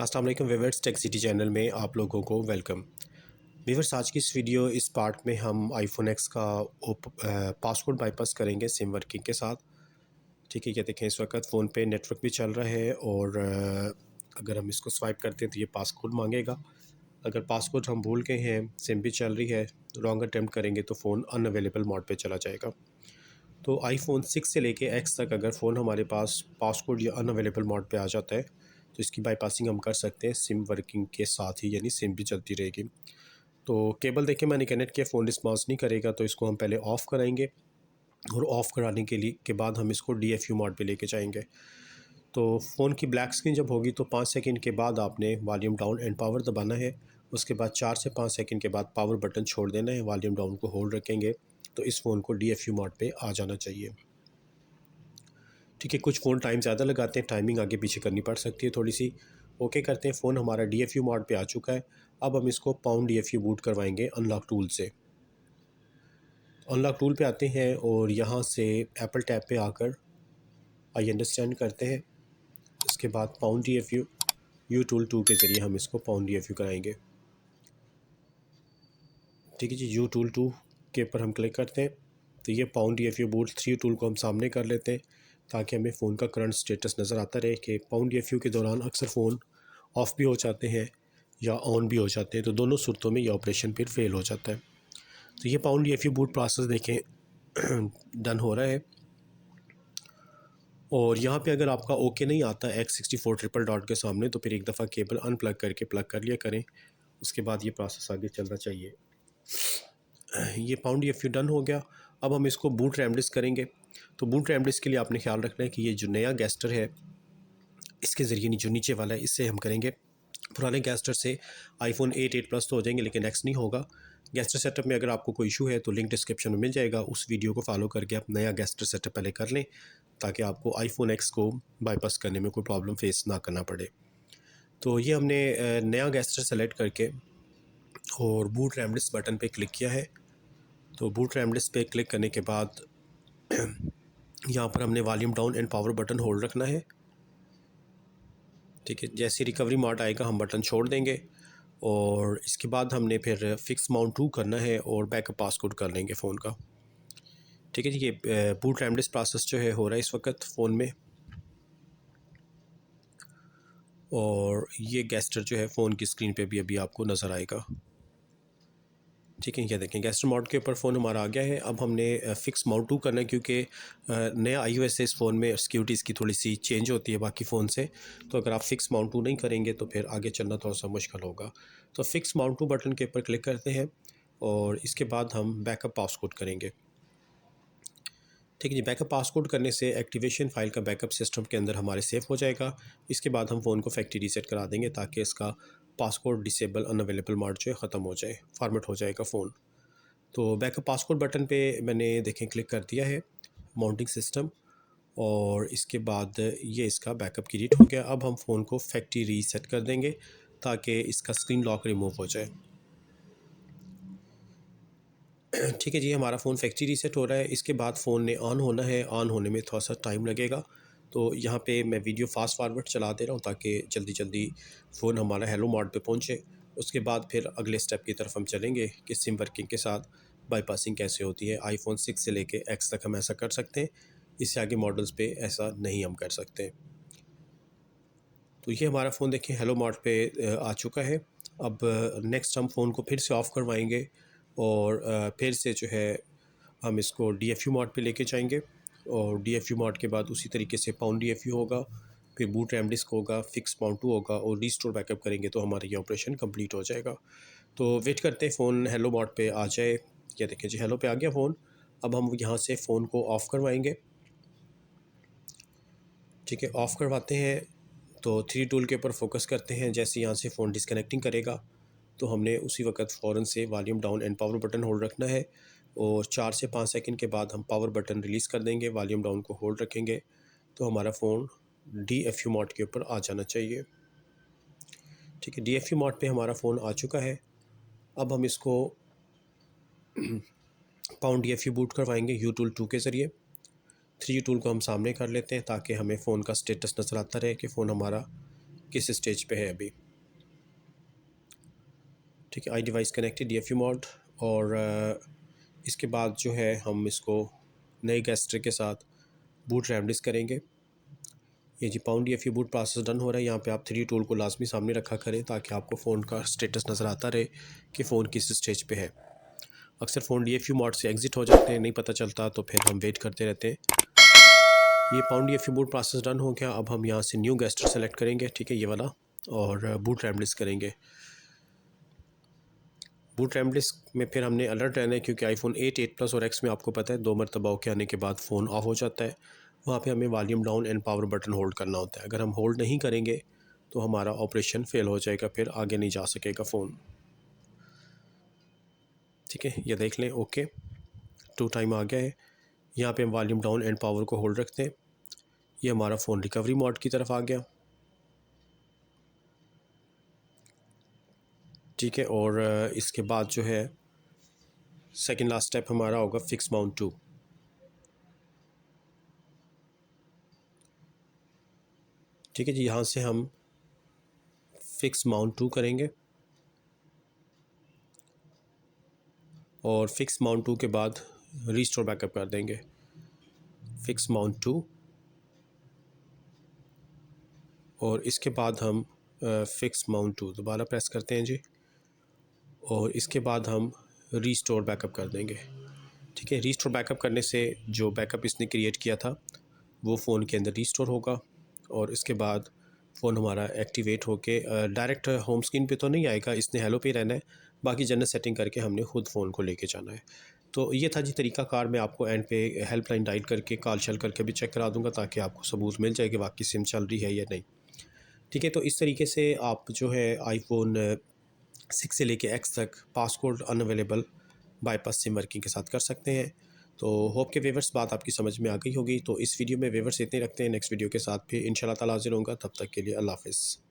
अस्सलाम वालेकुम viewers, tech city channel में आप लोगों को वेलकम। व्यूअर्स, आज की इस वीडियो इस पार्ट में हम आईफोन एक्स का पासवर्ड बाईपास करेंगे सिम वर्किंग के साथ। ठीक है, ये देखें इस वक्त फ़ोन पे नेटवर्क भी चल रहा है और अगर हम इसको स्वाइप करते हैं तो ये पासकोड मांगेगा। अगर पासकोड हम भूल गए हैं, सिम भी चल रही है, रॉन्ग अटैम्प्ट करेंगे तो फ़ोन अनअवेलेबल मोड पे चला जाएगा। तो आईफोन 6 से लेके एक्स तक अगर फ़ोन हमारे पास पासकोड या अनअवेलेबल मोड पे आ जाता है तो इसकी बाईपासिंग हम कर सकते हैं सिम वर्किंग के साथ ही, यानी सिम भी चलती रहेगी। तो केबल देखें मैंने कनेक्ट किया, फ़ोन रिस्पॉन्स नहीं करेगा तो इसको हम पहले ऑफ़ कराएंगे और ऑफ़ कराने के बाद हम इसको DFU मोड पे लेके जाएंगे। तो फ़ोन की ब्लैक स्क्रीन जब होगी तो 5 सेकंड के बाद आपने वॉल्यूम डाउन एंड पावर दबाना है। उसके बाद 4 से 5 सेकंड के बाद पावर बटन छोड़ देना है, वॉल्यूम डाउन को होल्ड रखेंगे तो इस फ़ोन को DFU मोड पे आ जाना चाहिए। ठीक है, कुछ फ़ोन टाइम ज़्यादा लगाते हैं, टाइमिंग आगे पीछे करनी पड़ सकती है थोड़ी सी। ओके करते हैं, फ़ोन हमारा DFU मोड पे आ चुका है। अब हम इसको पाउंड DFU बूट करवाएंगे अनलॉक टूल से। अनलॉक टूल पे आते हैं और यहाँ से एप्पल टैब पे आकर आई अंडरस्टैंड करते हैं। इसके बाद पाउंड DFU यू टूल 2 के ज़रिए हम इसको पाउंड DFU कराएंगे। ठीक है जी, यू टूल 2 के ऊपर हम क्लिक करते हैं तो ये पाउंड DFU बूट 3 टूल को हम सामने कर लेते हैं ताकि हमें फ़ोन का करंट स्टेटस नज़र आता रहे कि पाउंड DFU के दौरान अक्सर फ़ोन ऑफ़ भी हो जाते हैं या ऑन भी हो जाते हैं, तो दोनों सूरतों में ये ऑपरेशन फिर फेल हो जाता है। तो ये पाउंड DFU बूट प्रोसेस देखें डन हो रहा है और यहाँ पे अगर आपका ओके नहीं आता X64 ट्रिपल डॉट के सामने तो फिर एक दफ़ा केबल अनप्लग करके प्लग कर लिया करें, उसके बाद ये प्रोसेस आगे चलना चाहिए। ये पाउंड DFU डन हो गया। अब हम इसको बूट रेमडिस करेंगे। तो बूट रेमडिस के लिए आपने ख्याल रखना है कि ये जो नया गैस्टर है इसके ज़रिए जो नीचे वाला है इससे हम करेंगे। पुराने गैस्टर से आईफोन 8 प्लस तो हो जाएंगे लेकिन एक्स नहीं होगा। गैस्टर सेटअप में अगर आपको कोई इशू है तो लिंक डिस्क्रिप्शन में मिल जाएगा, उस वीडियो को फॉलो करके आप नया गैस्टर सेटअप पहले कर लें ताकि आपको आईफोन एक्स को बाईपास करने में कोई प्रॉब्लम फेस ना करना पड़े। तो ये हमने नया गैस्टर सेलेक्ट करके और बूट रेमडिस बटन पे क्लिक किया है। तो बूट रेमडिस पे क्लिक करने के बाद यहाँ पर हमने volume down and power button hold रखना है। ठीक है, जैसे रिकवरी मोड आएगा हम बटन छोड़ देंगे और इसके बाद हमने फिर फिक्स माउंट 2 करना है और बैकअप पासकोड कर लेंगे फ़ोन का। ठीक है जी, ये बूट रेमडिस प्रोसेस जो है हो रहा है इस वक्त फ़ोन में और ये गैस्टर जो है फ़ोन की स्क्रीन पे भी अभी आपको नज़र आएगा। ठीक है, ये देखें गैस्टर मोड के ऊपर फ़ोन हमारा आ गया है। अब हमने फिक्स माउंट 2 करना है क्योंकि नया iOS से इस फ़ोन में सिक्योरिटी इसकी थोड़ी सी चेंज होती है बाकी फ़ोन से। तो अगर आप फिक्स माउंट 2 नहीं करेंगे तो फिर आगे चलना थोड़ा सा मुश्किल होगा। तो फिक्स माउंट 2 बटन के ऊपर क्लिक करते हैं और इसके बाद हम बैकअप पासकोड करेंगे। ठीक है जी, बैकअप पासकोड करने से एक्टिवेशन फ़ाइल का बैकअप सिस्टम के अंदर हमारे सेव हो जाएगा। इसके बाद हम फ़ोन को फैक्ट्री रीसेट करा देंगे ताकि इसका पासकोड डिसेबल अनअवेलेबल मोड जो है ख़त्म हो जाए, फॉर्मेट हो जाएगा फ़ोन। तो बैकअप पासकोड बटन पे मैंने देखें क्लिक कर दिया है, माउंटिंग सिस्टम, और इसके बाद ये इसका बैकअप क्रिएट हो गया। अब हम फ़ोन को फैक्ट्री रीसेट कर देंगे ताकि इसका स्क्रीन लॉक रिमूव हो जाए। ठीक है जी, हमारा फ़ोन फैक्ट्री रीसेट हो रहा है। इसके बाद फ़ोन ने ऑन होना है, ऑन होने में थोड़ा सा टाइम लगेगा। तो यहाँ पे मैं वीडियो फास्ट फॉरवर्ड चला दे रहा हूँ ताकि जल्दी जल्दी फ़ोन हमारा हेलो मोड पे पहुँचे। उसके बाद फिर अगले स्टेप की तरफ हम चलेंगे कि सिम वर्किंग के साथ बाईपासिंग कैसे होती है। आईफोन 6 से लेके एक्स तक हम ऐसा कर सकते हैं, इससे आगे मॉडल्स पे ऐसा नहीं हम कर सकते। तो ये हमारा फ़ोन देखिए हेलो मोड पे आ चुका है। अब नेक्स्ट हम फ़ोन को फिर से ऑफ़ करवाएंगे और फिर से जो है हम इसको DFU मोड पे लेके जाएंगे और DFU मोड के बाद उसी तरीके से पाउंड DFU होगा, फिर बूट रैम डिस्क होगा, फिक्स माउंट 2 होगा और रीस्टोर बैकअप करेंगे तो हमारा ये ऑपरेशन कंप्लीट हो जाएगा। तो वेट करते हैं फ़ोन हेलो मोड पे आ जाए। ये देखिए जी, हेलो पे आ गया फ़ोन। अब हम यहाँ से फ़ोन को ऑफ़ करवाएंगे। ठीक है, ऑफ़ करवाते हैं तो 3 टूल के ऊपर फोकस करते हैं। जैसे यहाँ से फ़ोन डिस्कनेक्टिंग करेगा तो हमने उसी वक्त फ़ौरन से volume down and power button hold रखना है और 4 से 5 सेकंड के बाद हम पावर बटन रिलीज़ कर देंगे, वॉल्यूम डाउन को होल्ड रखेंगे तो हमारा फ़ोन DFU मोड के ऊपर आ जाना चाहिए। ठीक है, DFU मोड पे हमारा फ़ोन आ चुका है। अब हम इसको पाउंड DFU बूट करवाएंगे यू टूल 2 के ज़रिए। 3 टूल को हम सामने कर लेते हैं ताकि हमें फ़ोन का स्टेटस नज़र आता रहे कि फ़ोन हमारा किस स्टेज पे है अभी। ठीक है, आई डिवाइस कनेक्टेड DFU मोड। और इसके बाद जो है हम इसको नए गैस्ट्रे के साथ बूट रैमडिस करेंगे। ये जी pwned DFU boot process done हो रहा है। यहाँ पे आप 3 टूल को लाजमी सामने रखा करें ताकि आपको फ़ोन का स्टेटस नज़र आता रहे कि फ़ोन किस स्टेज पे है। अक्सर फ़ोन DFU मोड से एग्ज़िट हो जाते हैं, नहीं पता चलता, तो फिर हम वेट करते रहते हैं। ये pound DFU boot process done हो गया। अब हम यहाँ से न्यू गैस्टर सेलेक्ट करेंगे, ठीक है, ये वाला, और बूट रैमडिस करेंगे। बूट रैमडिस में फिर हमने अलर्ट रहना है क्योंकि iPhone 8, 8 प्लस और X में आपको पता है 2 मरतबा के आने के बाद फ़ोन ऑफ हो जाता है। वहाँ पे हमें volume down and power button hold करना होता है। अगर हम होल्ड नहीं करेंगे तो हमारा ऑपरेशन फेल हो जाएगा, फिर आगे नहीं जा सकेगा फ़ोन। ठीक है, ये देख लें। ओके, 2 टाइम आ गया है। यहाँ पे हम वॉल्यूम डाउन एंड पावर को होल्ड रखते हैं। ये हमारा फ़ोन रिकवरी मोड की तरफ आ गया। ठीक है, और इसके बाद जो है सेकंड लास्ट स्टेप हमारा होगा फिक्स माउंट टू। ठीक है जी, यहाँ से हम फिक्स माउंट टू करेंगे और फिक्स माउंट टू के बाद रीस्टोर बैकअप कर देंगे। फिक्स माउंट टू, और इसके बाद हम फिक्स माउंट टू दोबारा प्रेस करते हैं जी, और इसके बाद हम रीस्टोर बैकअप कर देंगे। ठीक है, रीस्टोर बैकअप करने से जो बैकअप इसने क्रिएट किया था वो फ़ोन के अंदर रीस्टोर होगा, और इसके बाद फ़ोन हमारा एक्टिवेट होके डायरेक्ट होम स्क्रीन पे तो नहीं आएगा, इसने हेलो पे रहना है, बाकी जनरल सेटिंग करके हमने खुद फ़ोन को लेके जाना है। तो ये था जी तरीक़ाकार। मैं आपको एंड पे हेल्पलाइन डायल करके कॉल शल करके भी चेक करा दूँगा ताकि आपको सबूत मिल जाए कि वाकई सिम चल रही है या नहीं। ठीक है, तो इस तरीके से आप जो है iPhone 6 से लेके X तक passcode unavailable bypass SIM working के साथ कर सकते हैं। तो होप के व्यूअर्स बात आपकी समझ में आ गई होगी। तो इस वीडियो में व्यूअर्स इतने रखते हैं, नेक्स्ट वीडियो के साथ फिर इंशाल्लाह ताला हाज़िर होऊंगा। तब तक के लिए अल्लाह हाफ़िज़।